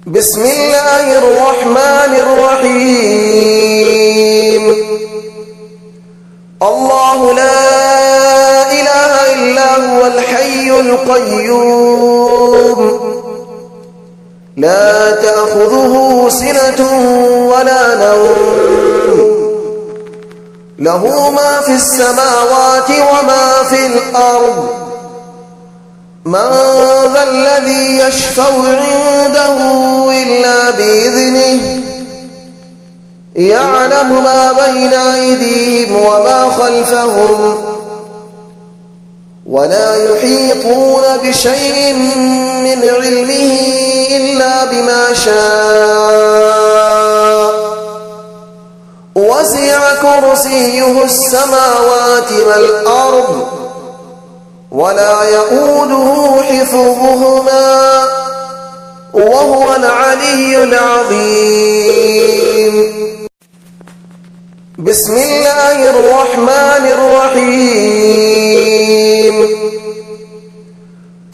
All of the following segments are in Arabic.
بسم الله الرحمن الرحيم. الله لا إله إلا هو الحي القيوم لا تأخذه سنة ولا نوم له ما في السماوات وما في الأرض من ذا الذي يشفع عنده إلا بإذنه يعلم ما بين أيديهم وما خلفهم ولا يحيطون بشيء من علمه إلا بما شاء وسع كرسيه السماوات والأرض ولا يؤوده حفظهما وهو العلي العظيم. بسم الله الرحمن الرحيم.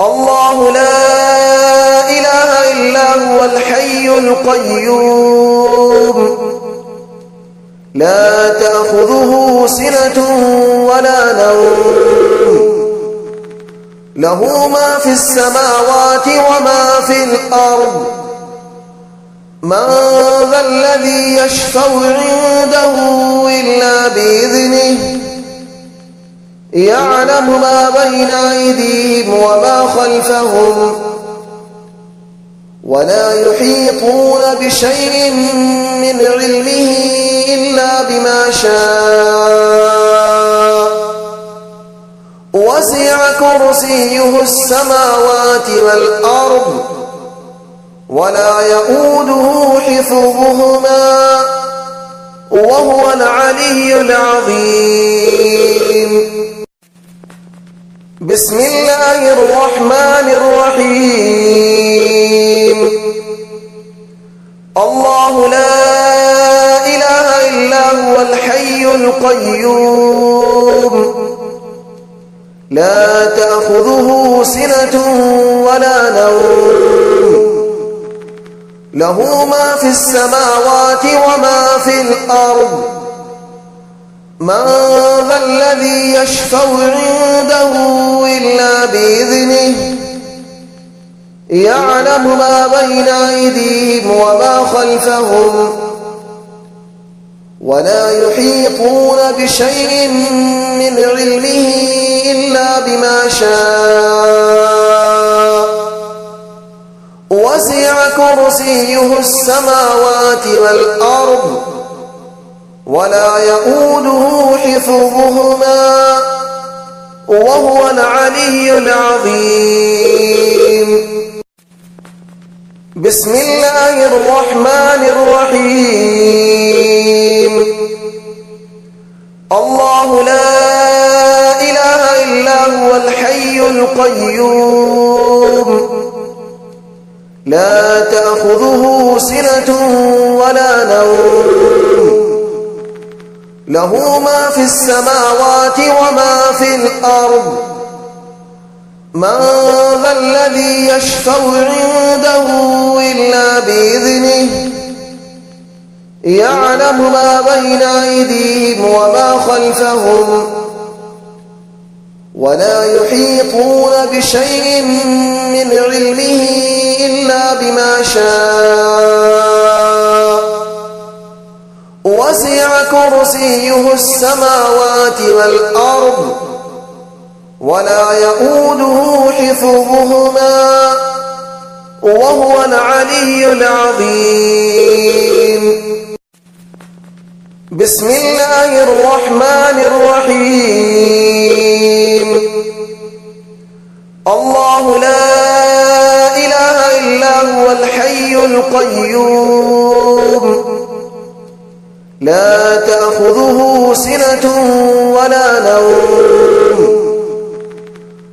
الله لا إله إلا هو الحي القيوم لا تأخذه سنة ولا نوم له ما في السماوات وما في الأرض من ذا الذي يشفع عنده إلا بإذنه يعلم ما بين أيديهم وما خلفهم ولا يحيطون بشيء من علمه إلا بما شاء وسع كرسيه السماوات والأرض ولا يؤوده حفظهما وهو العلي العظيم. بسم الله الرحمن الرحيم. الله لا إله إلا هو الحي القيوم لا تأخذه سنة ولا نوم له ما في السماوات وما في الأرض من ذا الذي يشفع عنده إلا بإذنه يعلم ما بين أيديهم وما خلفهم ولا يحيطون بشيء من علمه إلا بما شاء وسع كرسيه السماوات والأرض ولا يؤوده حفظهما وهو العلي العظيم. بسم الله الرحمن الرحيم. الله لا إله إلا هو الحي القيوم لا تأخذه سنة ولا نوم له ما في السماوات وما في الأرض من ذا الذي يشفع عنده إلا بإذنه يعلم ما بين أيديهم وما خلفهم ولا يحيطون بشيء من علمه إلا بما شاء وسع كرسيه السماوات والأرض ولا يؤوده حفظهما وهو العلي العظيم. بسم الله الرحمن الرحيم. الله لا إله إلا هو الحي القيوم لا تأخذه سنة ولا نوم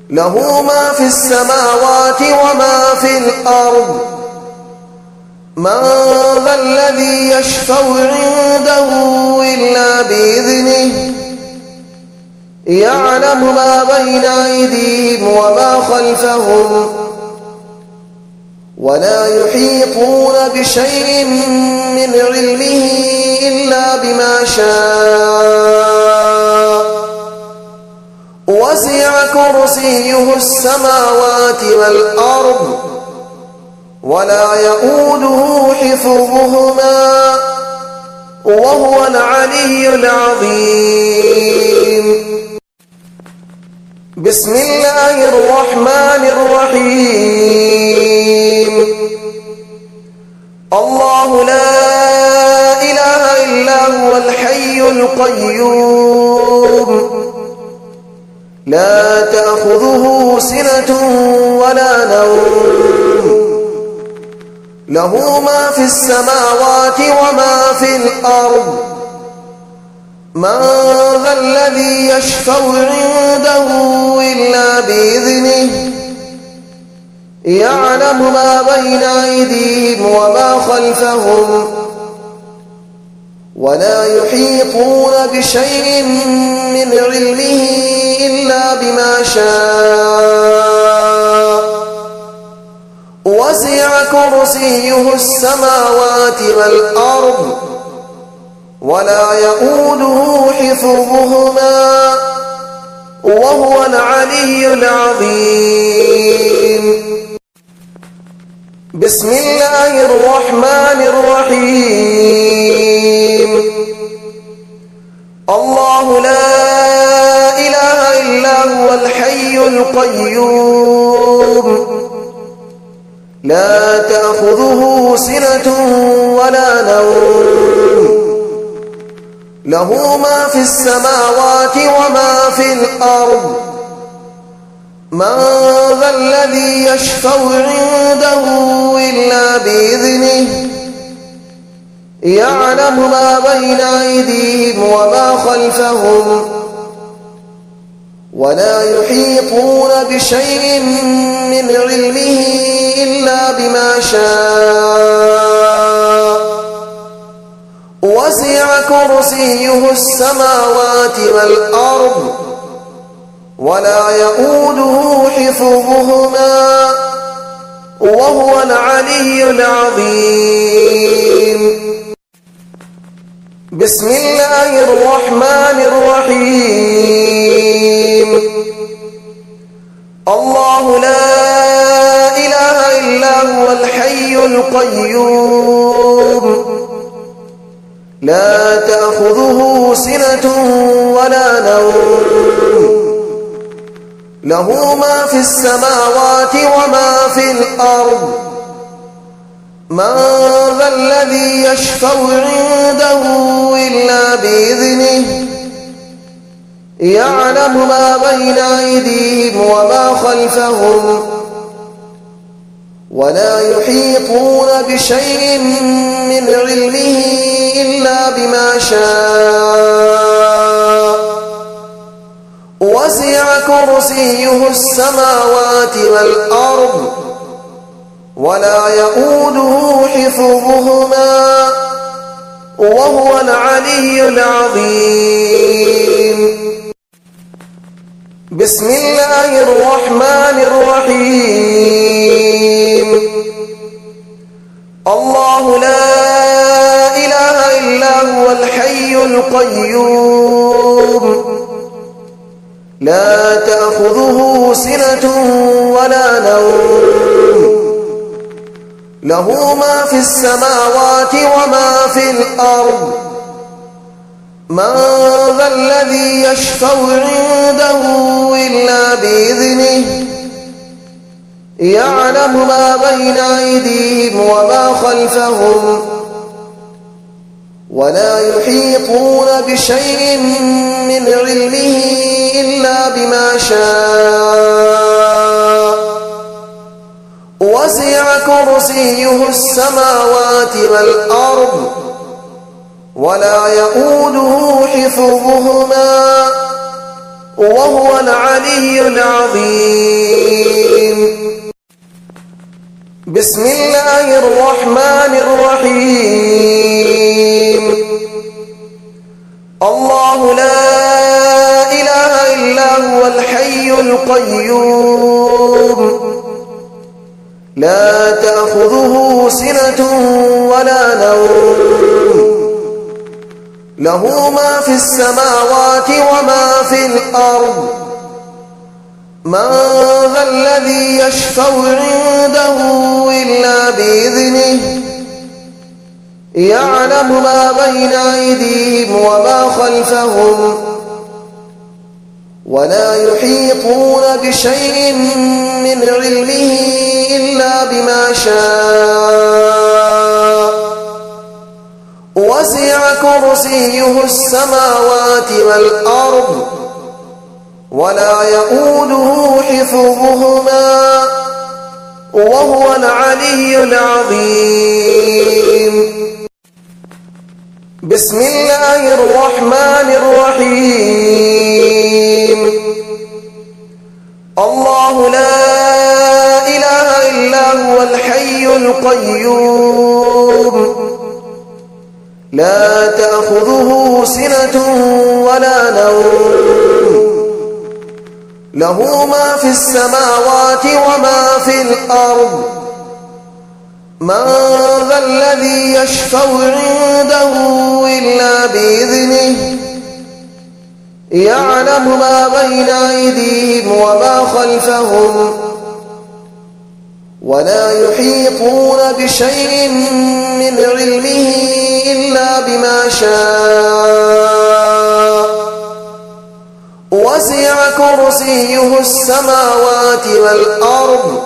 له ما في السماوات وما في الأرض من ذا الذي يشفع عنده إلا بإذنه يعلم ما بين أيديهم وما خلفهم ولا يحيطون بشيء من علمه إلا بما شاء وسع كرسيه السماوات والأرض ولا يؤوده حفظهما وهو العلي العظيم. بسم الله الرحمن الرحيم. الله لا إله إلا هو الحي القيوم لا تأخذه سنة ولا نوم له ما في السماوات وما في الأرض من ذا الذي يشفع عنده إلا بإذنه يعلم ما بين أيديهم وما خلفهم ولا يحيطون بشيء من علمه إلا بما شاء وسع كرسيه السماوات والأرض ولا يؤوده حفظهما وهو العلي العظيم. بسم الله الرحمن الرحيم. الله لا إله إلا هو الحي القيوم لا تأخذه سنة ولا نوم له ما في السماوات وما في الأرض من ذا الذي يشفع عنده إلا بإذنه يعلم ما بين أيديهم وما خلفهم ولا يحيطون بشيء من علمه إلا بما شاء وسع كرسيه السماوات والأرض ولا يؤوده حفظهما وهو العلي العظيم. بسم الله الرحمن الرحيم. الله لا إله إلا هو الحي القيوم لا تأخذه سنة ولا نوم له ما في السماوات وما في الأرض من ذا الذي يشفع عنده إلا بإذنه يعلم ما بين أيديهم وما خلفهم ولا يحيطون بشيء من علمه إلا بما شاء وسع كرسيه السماوات والأرض ولا يؤوده حفظهما وهو العلي العظيم. بسم الله الرحمن الرحيم. الله لا إله إلا هو الحي القيوم لا تأخذه سنة ولا نوم له ما في السماوات وما في الأرض من ذا الذي يشفع عنده إلا بإذنه يعلم ما بين أيديهم وما خلفهم ولا يحيطون بشيء من علمه إلا بما شاء وسع كرسيه السماوات والأرض ولا يؤوده حفظهما وهو العلي العظيم. بسم الله الرحمن الرحيم. الله لا إله إلا هو الحي القيوم لا تأخذه سنة ولا نوم له ما في السماوات وما في الأرض من ذا الذي يشفع عنده إلا بإذنه يعلم ما بين أيديهم وما خلفهم ولا يحيطون بشيء من علمه إلا بما شاء وسع كرسيه السماوات والأرض ولا يؤوده حفظهما وهو العلي العظيم. بسم الله الرحمن الرحيم. الله لا إله إلا هو الحي القيوم لا تأخذه سنة ولا نوم له ما في السماوات وما في الأرض من ذا الذي يشفع عنده إلا بإذنه يعلم ما بين أيديهم وما خلفهم ولا يحيطون بشيء من علمه إلا بما شاء وسع كرسيه السماوات والأرض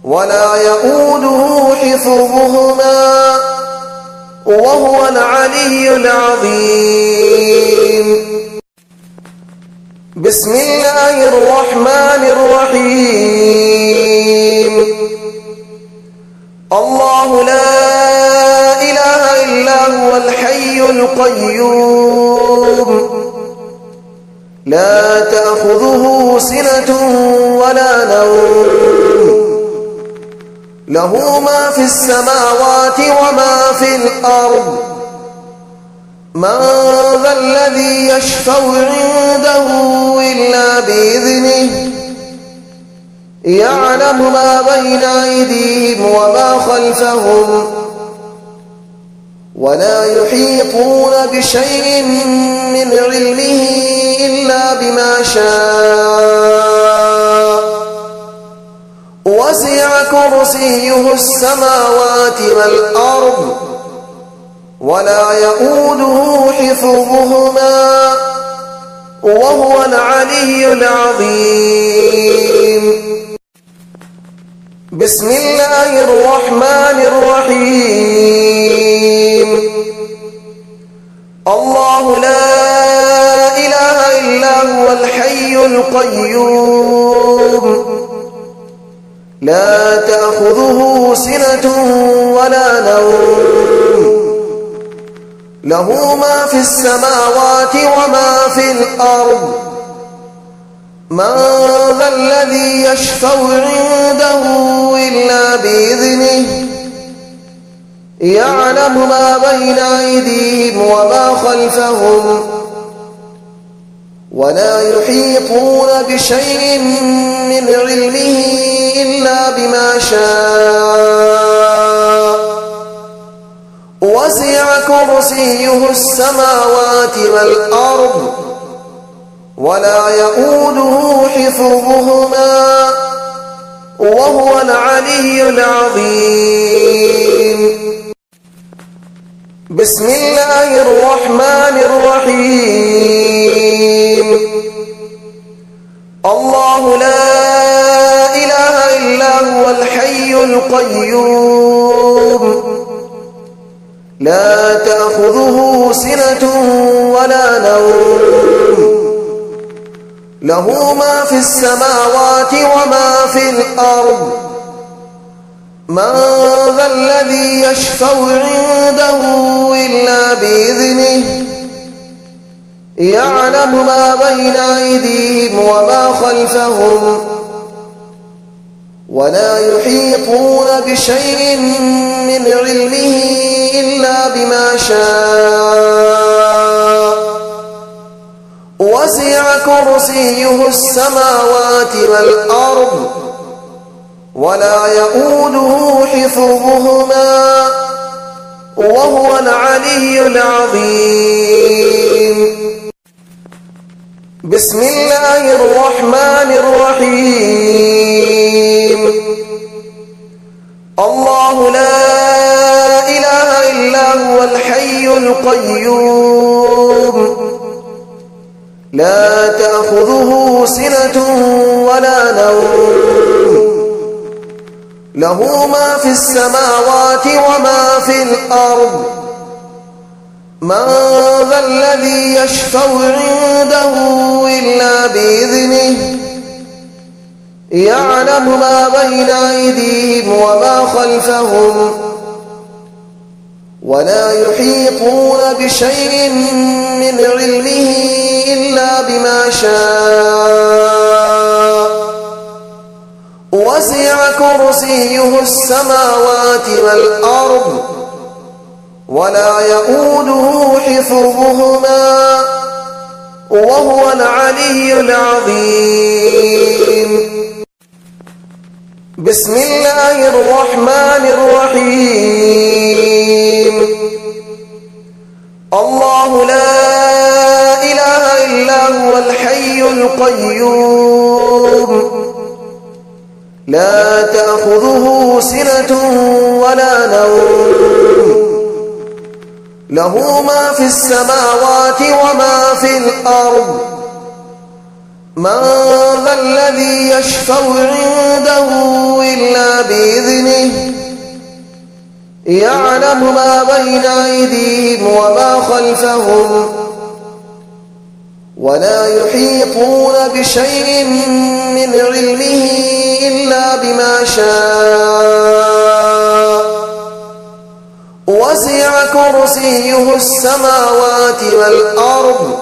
ولا يؤوده حفظهما وهو العلي العظيم. بسم الله الرحمن الرحيم. الله لا إله إلا هو الحي القيوم لا تأخذه سنة ولا نوم له ما في السماوات وما في الأرض من ذا الذي يشفع عنده إلا بإذنه يعلم ما بين أيديهم وما خلفهم ولا يحيطون بشيء من علمه إلا بما شاء وسع كرسيه السماوات والأرض ولا يؤوده حفظهما وهو العلي العظيم. بسم الله الرحمن الرحيم. الله لا إله إلا هو الحي القيوم لا تأخذه سنة ولا نوم له ما في السماوات وما في الأرض من ذا الذي يشفع عنده إلا بإذنه يعلم ما بين أيديهم وما خلفهم ولا يحيطون بشيء من علمه إلا بما شاء وسع كرسيه السماوات والأرض ولا يؤوده حفظهما وهو العلي العظيم. بسم الله الرحمن الرحيم. الله لا إله إلا هو الحي القيوم لا تأخذه سنة ولا نوم له ما في السماوات وما في الأرض من ذا الذي يشفع عنده إلا بإذنه يعلم ما بين أيديهم وما خلفهم ولا يحيطون بشيء من علمه إلا بما شاء وسع كرسيه السماوات والأرض ولا يؤوده حفظهما وهو العلي العظيم. بسم الله الرحمن الرحيم. الله لا إله إلا هو الحي القيوم لا تأخذه سنة ولا نوم له ما في السماوات وما في الأرض من ذا الذي يشفع عنده إلا بإذنه يعلم ما بين أيديهم وما خلفهم ولا يحيطون بشيء من علمه إلا بما شاء وسع كرسيه السماوات والأرض ولا يؤوده حفظهما وهو العلي العظيم. بسم الله الرحمن الرحيم. الله لا إله إلا هو الحي القيوم لا تأخذه سنة ولا نوم له ما في السماوات وما في الأرض من ذا الذي يشفع عنده إلا بإذنه يعلم ما بين أيديهم وما خلفهم ولا يحيطون بشيء من علمه إلا بما شاء وسع كرسيه السماوات والأرض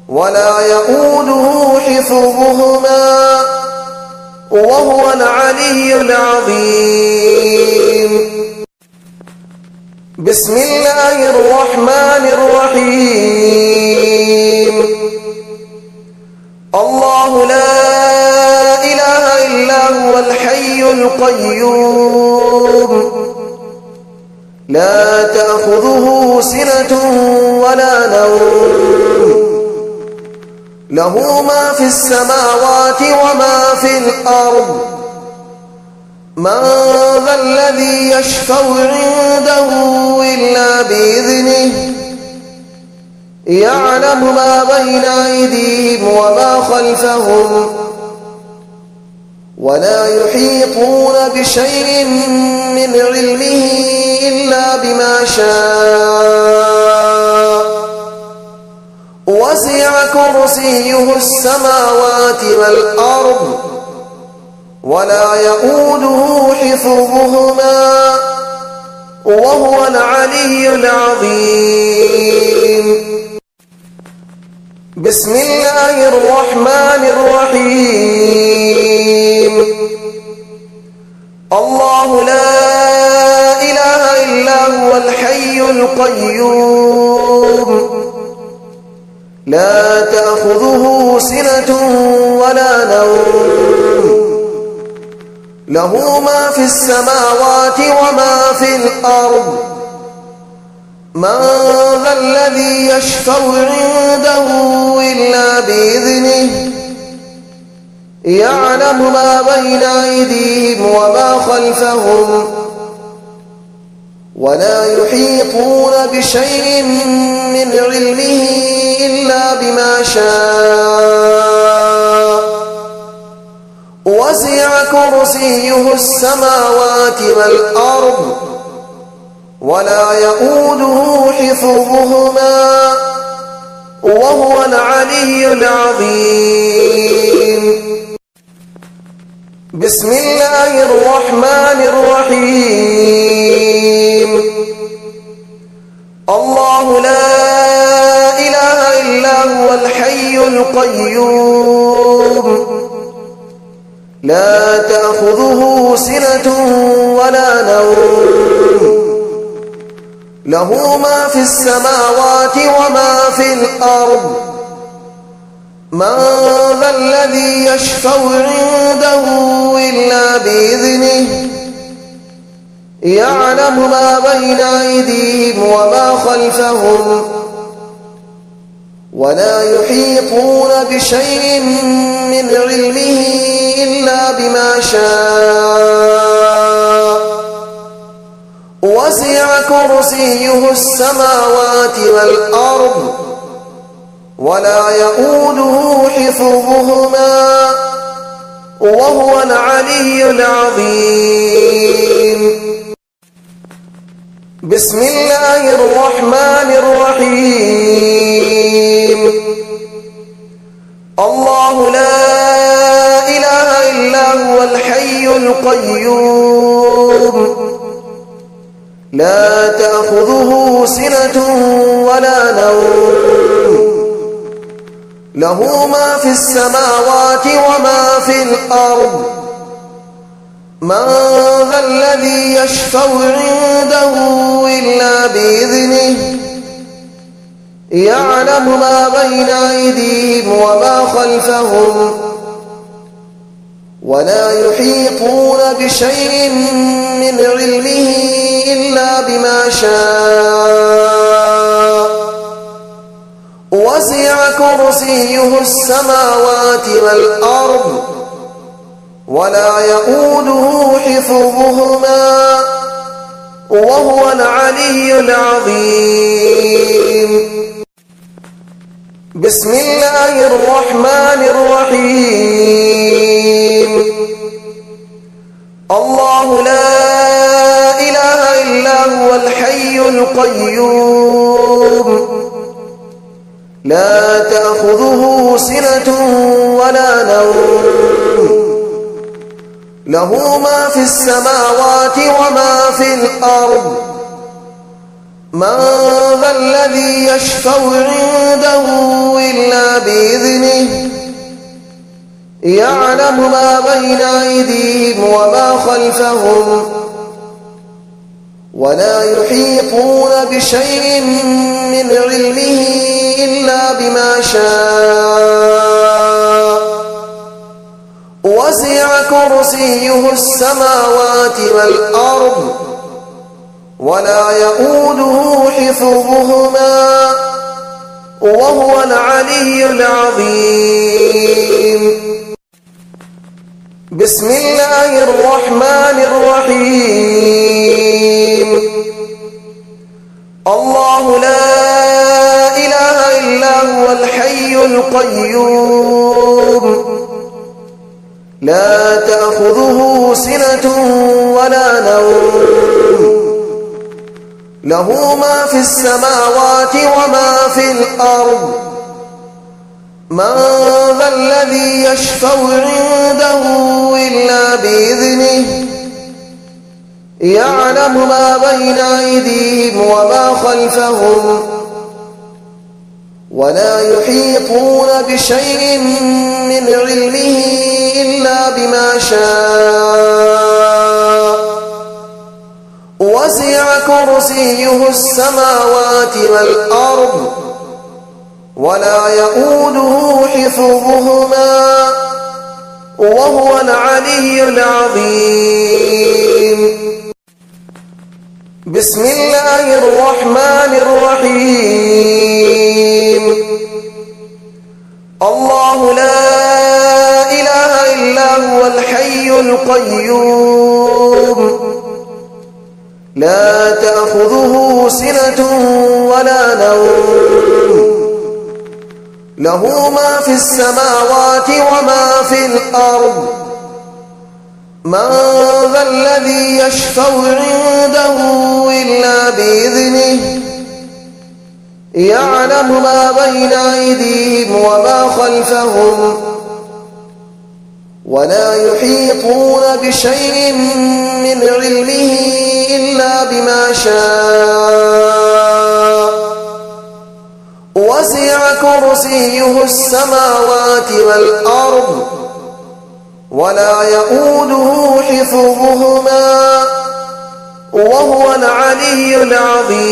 ولا يؤوده حفظهما وهو العلي العظيم. بسم الله الرحمن الرحيم. الله لا إله إلا هو الحي القيوم لا تأخذه سنة ولا نوم له ما في السماوات وما في الأرض من ذا الذي يشفع عنده إلا بإذنه يعلم ما بين أيديهم وما خلفهم ولا يحيطون بشيء من علمه إلا بما شاء وسع كرسيه السماوات والأرض ولا يؤوده حفظهما وهو العلي العظيم. بسم الله الرحمن الرحيم. الله لا إله إلا هو الحي القيوم لا تأخذه سنة ولا نوم له ما في السماوات وما في الأرض من ذا الذي يشفع عنده إلا بإذنه يعلم ما بين أيديهم وما خلفهم ولا يحيطون بشيء من علمه إلا بما شاء وسع كرسيه السماوات والأرض ولا يؤوده حفظهما وهو العلي العظيم. بسم الله الرحمن الرحيم. الله لا إله إلا هو الحي القيوم لا تأخذه سنة ولا نوم له ما في السماوات وما في الأرض من ذا الذي يشفع عنده إلا بإذنه يعلم ما بين أيديهم وما خلفهم ولا يحيطون بشيء من علمه إلا بما شاء وسع كرسيه السماوات والأرض ولا يؤوده حفظهما وهو العلي العظيم. بسم الله الرحمن الرحيم. الله لا إله إلا هو الحي القيوم لا تأخذه سنة ولا نوم له ما في السماوات وما في الأرض من ذا الذي يشفع عنده إلا بإذنه يعلم ما بين أيديهم وما خلفهم ولا يحيطون بشيء من علمه إلا بما شاء وسع كرسيه السماوات والأرض ولا يؤوده حفظهما وهو العلي العظيم. بسم الله الرحمن الرحيم. الله لا إله إلا هو الحي القيوم لا تأخذه سنة ولا نوم له ما في السماوات وما في الأرض من ذا الذي يشفع عنده إلا بإذنه يعلم ما بين أيديهم وما خلفهم ولا يحيطون بشيء من علمه إلا بما شاء وسع كرسيه السماوات والأرض ولا يؤوده حفظهما وهو العلي العظيم. بسم الله الرحمن الرحيم. الله لا إله إلا هو الحي القيوم لا تأخذه سنة ولا نوم له ما في السماوات وما في الأرض من ذا الذي يشفع عنده إلا بإذنه يعلم ما بين أيديهم وما خلفهم ولا يحيطون بشيء من علمه إلا بما شاء وسع كرسيه السماوات والأرض ولا يؤوده حفظهما وهو العلي العظيم. بسم الله الرحمن الرحيم. الله لا إله إلا هو الحي القيوم لا تأخذه سنة ولا نوم له ما في السماوات وما في الأرض من ذا الذي يشفع عنده إلا بإذنه يعلم ما بين أيديهم وما خلفهم ولا يحيطون بشيء من علمه إلا بما شاء وسع كرسيه السماوات والأرض ولا يؤوده حفظهما وهو العلي العظيم.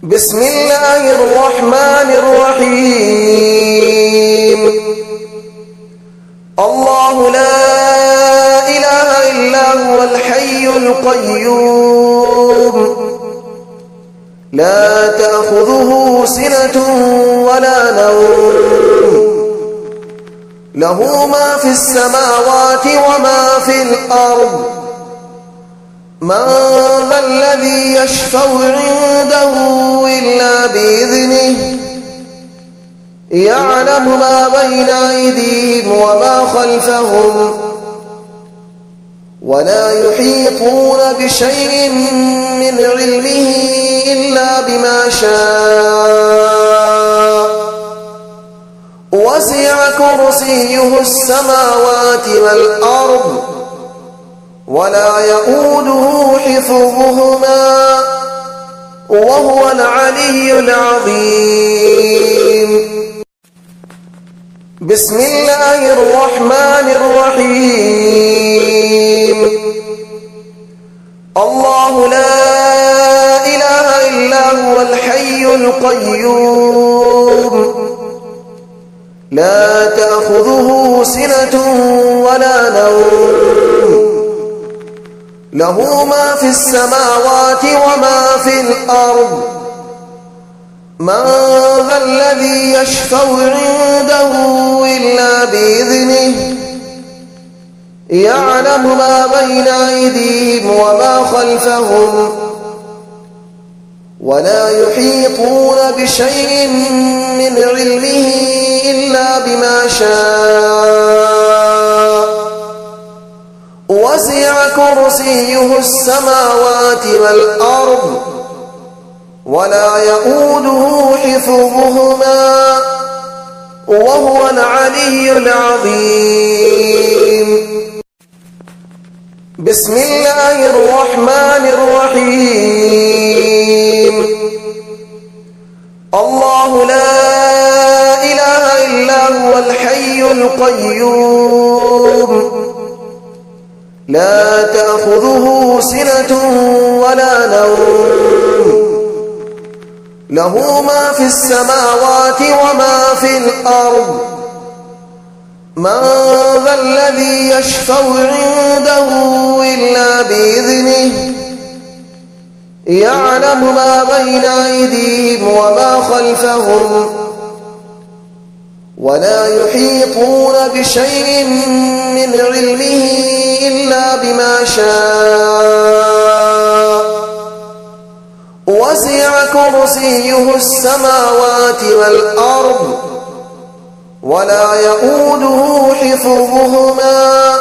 بسم الله الرحمن الرحيم الله لا إله إلا هو الحي القيوم لا تأخذه سنة ولا نوم له ما في السماوات وما في الأرض من ذا الذي يشفع عنده إلا بإذنه يعلم ما بين أيديهم وما خلفهم ولا يحيطون بشيء من علمه إلا بما شاء وسع كرسيه السماوات والأرض ولا يؤوده حفظهما وهو العلي العظيم بسم الله الرحمن الرحيم الله لا إله إلا هو الحي القيوم لا تأخذه سنة ولا نوم له ما في السماوات وما في الأرض من ذا الذي يشفع عنده إلا بإذنه يعلم ما بين أيديهم وما خلفهم ولا يحيطون بشيء من علمه إلا بما شاء وسع كرسيه السماوات والأرض ولا يؤوده حفظهما وهو العلي العظيم بسم الله الرحمن الرحيم الله لا إله إلا هو الحي القيوم لا تأخذه سنة ولا نوم له ما في السماوات وما في الأرض من ذا الذي يشفع عنده إلا بإذنه يعلم ما بين أيديهم وما خلفهم ولا يحيطون بشيء من علمه إلا بما شاء وسع كرسيه السماوات والأرض ولا يؤوده حفظهما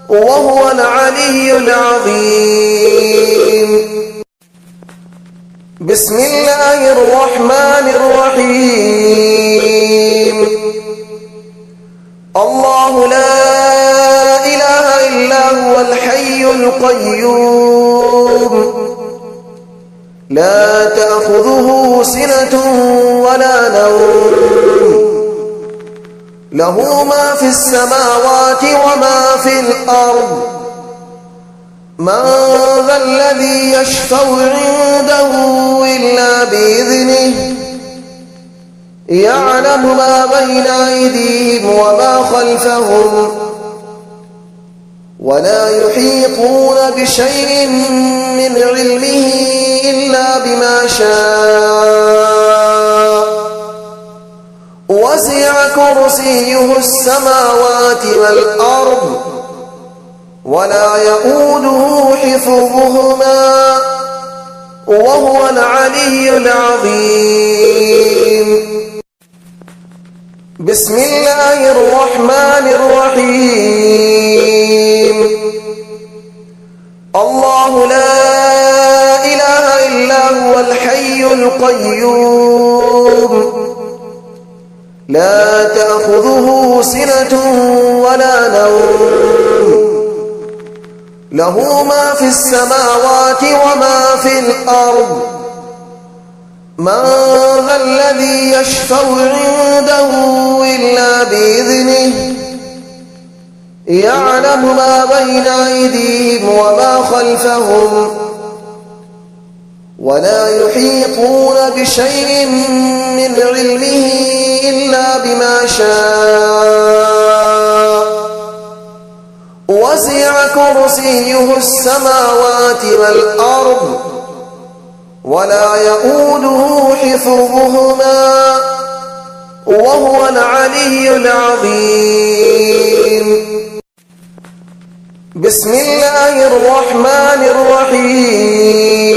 وهو العلي العظيم بسم الله الرحمن الرحيم الله لا إله إلا هو الحي القيوم لا تأخذه سنة ولا نوم له ما في السماوات وما في الأرض من ذا الذي يشفع عنده إلا بإذنه يعلم ما بين أيديهم وما خلفهم ولا يحيطون بشيء من علمه إلا بما شاء وسع كرسيه السماوات والأرض ولا يؤوده حفظهما وهو العلي العظيم بسم الله الرحمن الرحيم الله لا إله إلا هو الحي القيوم لا تأخذه سنة ولا نوم له ما في السماوات وما في الأرض من ذا الذي يشفع عنده إلا بإذنه يعلم ما بين أيديهم وما خلفهم ولا يحيطون بشيء من علمه إلا بما شاء وسع كرسيه السماوات والأرض ولا يؤوده حفظهما وهو العلي العظيم بسم الله الرحمن الرحيم الله لا إله إلا هو الحي القيوم لا تأخذه سنة ولا نوم له ما في السماوات وما في الأرض من ذا الذي يشفع عنده إلا بإذنه يعلم ما بين أيديهم وما خلفهم ولا يحيطون بشيء من علمه إلا بما شاء وسع كرسيه السماوات والأرض ولا يؤوده حفظهما وهو العلي العظيم. بسم الله الرحمن الرحيم.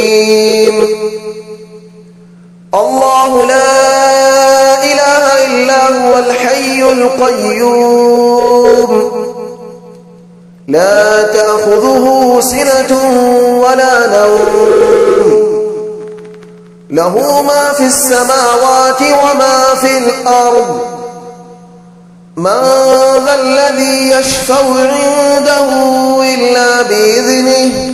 الله لا إله إلا هو الحي القيوم لا تأخذه سنة ولا نوم له ما في السماوات وما في الأرض من ذا الذي يشفع عنده إلا بإذنه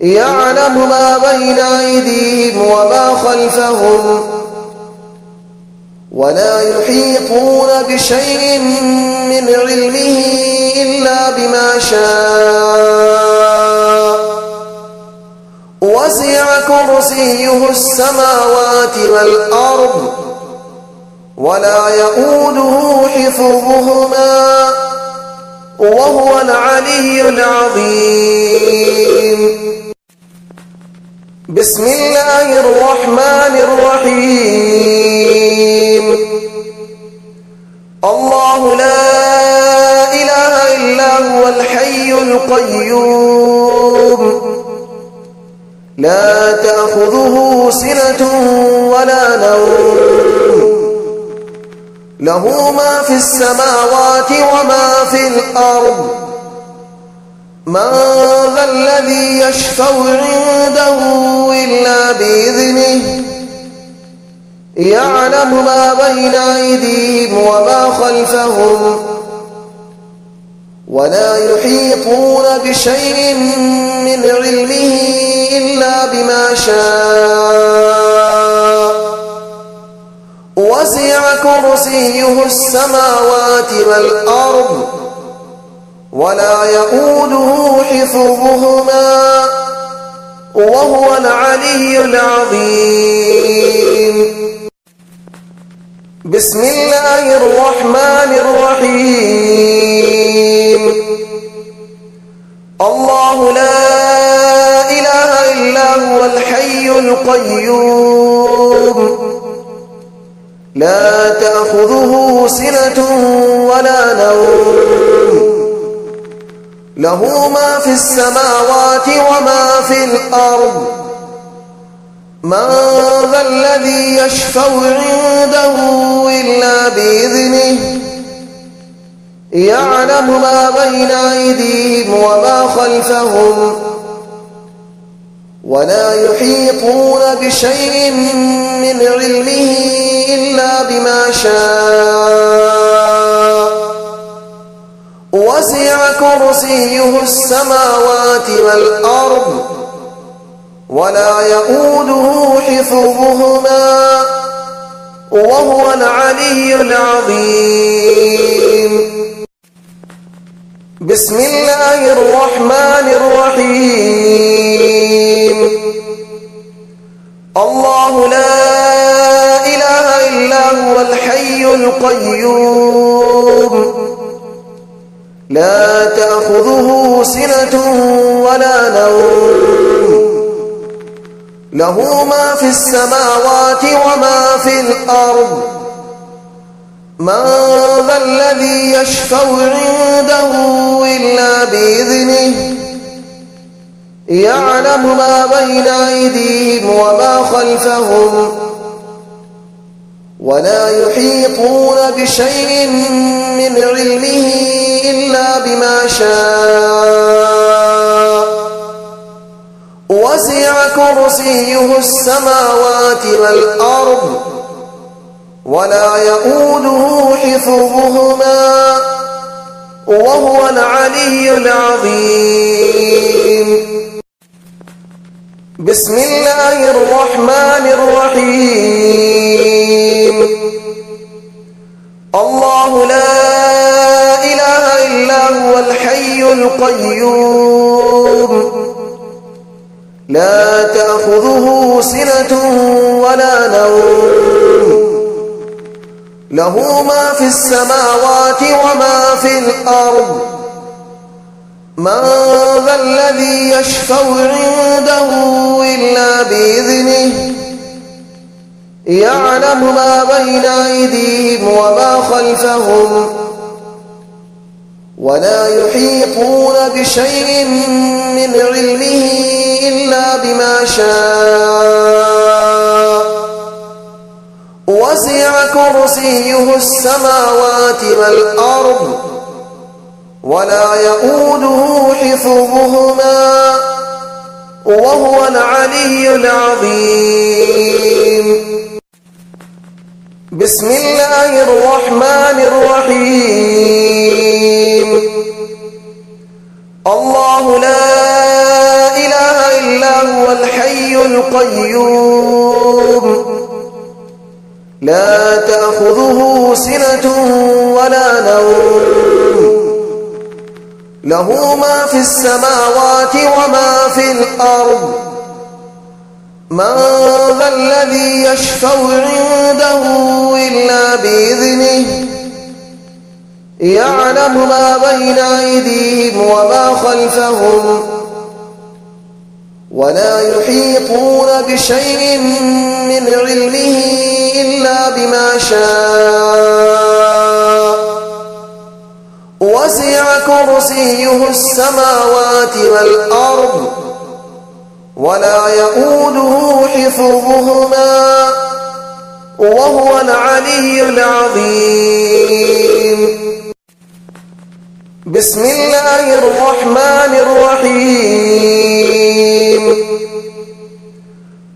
يعلم ما بين أيديهم وما خلفهم ولا يحيطون بشيء من علمه إلا بما شاء وسع كرسيه السماوات والأرض ولا يؤوده حفظهما وهو العلي العظيم. بسم الله الرحمن الرحيم. الله لا إله إلا هو الحي القيوم لا تأخذه سنة ولا نوم له ما في السماوات وما في الأرض من ذا الذي يشفع عنده إلا بإذنه يعلم ما بين أيديهم وما خلفهم ولا يحيطون بشيء من علمه إلا بما شاء وسع كرسيه السماوات والأرض ولا يؤوده حفظهما وهو العلي العظيم. بسم الله الرحمن الرحيم. الله لا إله إلا هو الحي القيوم لا تأخذه سنة ولا نوم له ما في السماوات وما في الأرض من ذا الذي يشفع عنده إلا بإذنه يعلم ما بين أيديهم وما خلفهم ولا يحيطون بشيء من علمه إلا بما شاء وسع كرسيه السماوات والأرض ولا يؤوده حفظهما وهو العلي العظيم. بسم الله الرحمن الرحيم. الله لا إله إلا هو الحي القيوم لا تأخذه سنة ولا نوم له ما في السماوات وما في الأرض من ذا الذي يشفع عنده إلا بإذنه يعلم ما بين أيديهم وما خلفهم ولا يحيطون بشيء من علمه إلا بما شاء وسع كرسيه السماوات والأرض ولا يؤوده حفظهما وهو العلي العظيم. بسم الله الرحمن الرحيم. الله لا إله إلا هو الحي القيوم لا تأخذه سنة ولا نوم له ما في السماوات وما في الأرض من ذا الذي يشفع عنده إلا بإذنه يعلم ما بين أيديهم وما خلفهم ولا يحيطون بشيء من علمه إلا بما شاء وسع كرسيه السماوات والأرض ولا يؤوده حفظهما وهو العلي العظيم. بسم الله الرحمن الرحيم. الله لا إله إلا هو الحي القيوم لا تأخذه سنة ولا نوم له ما في السماوات وما في الأرض من ذا الذي يشفع عنده إلا بإذنه يعلم ما بين أيديهم وما خلفهم ولا يحيطون بشيء من علمه إلا بما شاء وسع كرسيه السماوات والأرض ولا يؤوده حفظهما وهو العلي العظيم. بسم الله الرحمن الرحيم.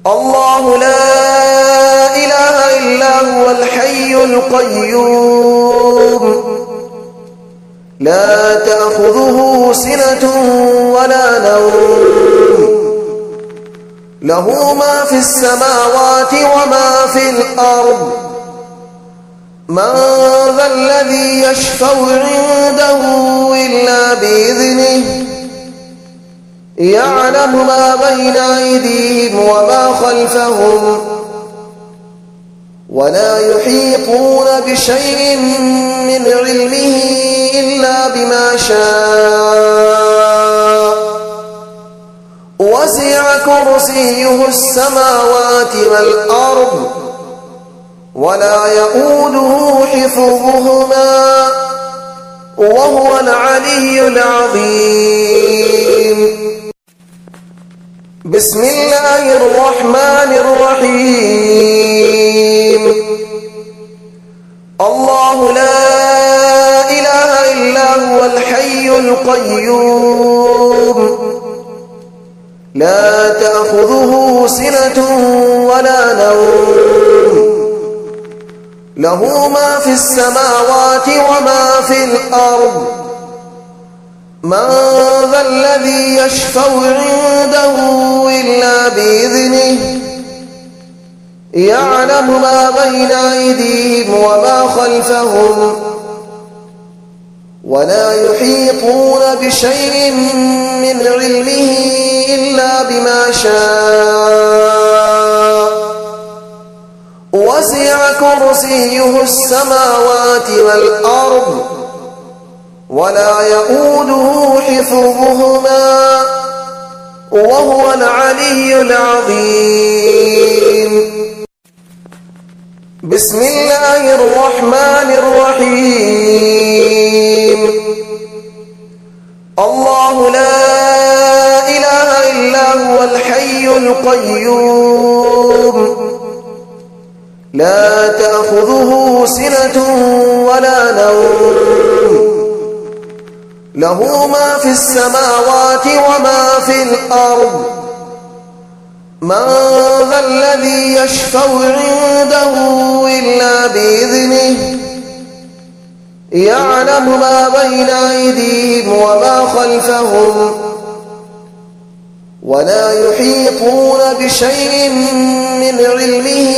الله لا إله إلا هو الحي القيوم لا تأخذه سنة ولا نوم له ما في السماوات وما في الأرض من ذا الذي يشفع عنده إلا بإذنه يعلم ما بين أيديهم وما خلفهم ولا يحيطون بشيء من علمه إلا بما شاء وسع كرسيه السماوات والأرض ولا يؤوده حفظهما وهو العلي العظيم. بسم الله الرحمن الرحيم. الله لا إله إلا هو الحي القيوم لا تأخذه سنة ولا نوم له ما في السماوات وما في الأرض من ذا الذي يشفع عنده إلا بإذنه يعلم ما بين أيديهم وما خلفهم ولا يحيطون بشيء من علمه إلا بما شاء وسع كرسيه السماوات والأرض ولا يؤوده حفظهما وهو العلي العظيم. بسم الله الرحمن الرحيم. الله لا إله إلا هو الحي القيوم لا تأخذه سنة ولا نوم له ما في السماوات وما في الأرض من ذا الذي يشفع عنده إلا بإذنه يعلم ما بين أيديهم وما خلفهم ولا يحيطون بشيء من علمه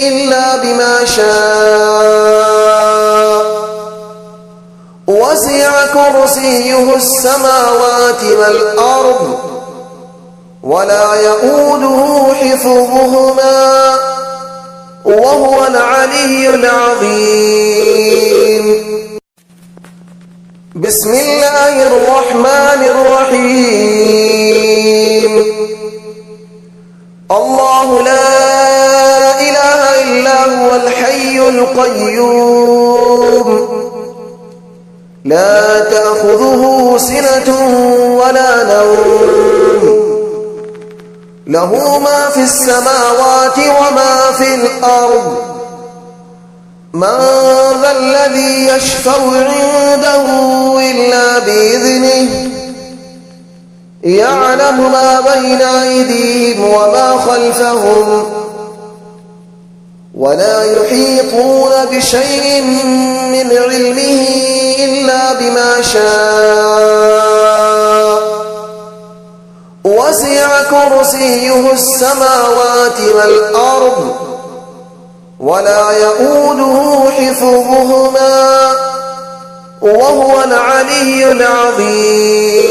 إلا بما شاء وسع كرسيه السماوات والأرض ولا يؤوده حفظهما وهو العلي العظيم. بسم الله الرحمن الرحيم. الله لا إله إلا هو الحي القيوم لا تأخذه سنة ولا نوم له ما في السماوات وما في الأرض من ذا الذي يشفع عنده إلا بإذنه يعلم ما بين أيديهم وما خلفهم ولا يحيطون بشيء من علمه إلا بما شاء وسع كرسيه السماوات والأرض ولا يؤوده حفظهما وهو العلي العظيم.